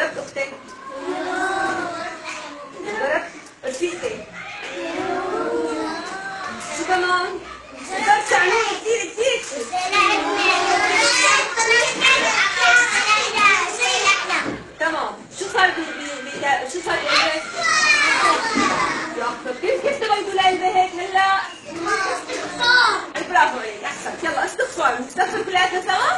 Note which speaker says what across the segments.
Speaker 1: ضربت اختك؟ ضربت رفيقتك؟ شو كمان؟ ضربت عنون كثير كثير. تمام. شو صار شو صار بقلبك؟ كيف تبغى يقول قلبي هيك هلا؟ برافو عليك، احسنت. يلا استغفر، نستغفر كلياتنا سوا؟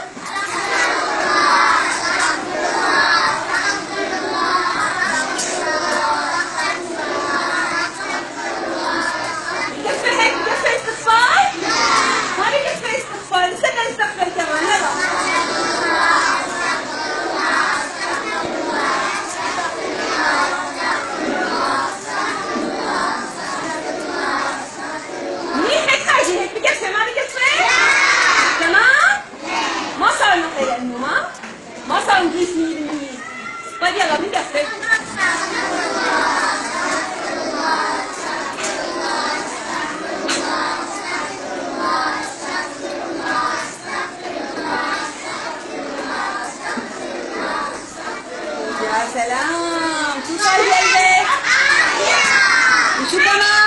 Speaker 1: بكفي هيك؟ بكفي استغفار؟ ما بكفي استغفار، استنى نستغفر كمان. يلا. منيح هيك حاجة هيك بكفي ما بكفي؟ تمام؟ ما صار نقي لأنه ما صار نقيس 100%. طيب يلا بكفي. يا سلام. شو صار بقلبك؟ وشو كمان؟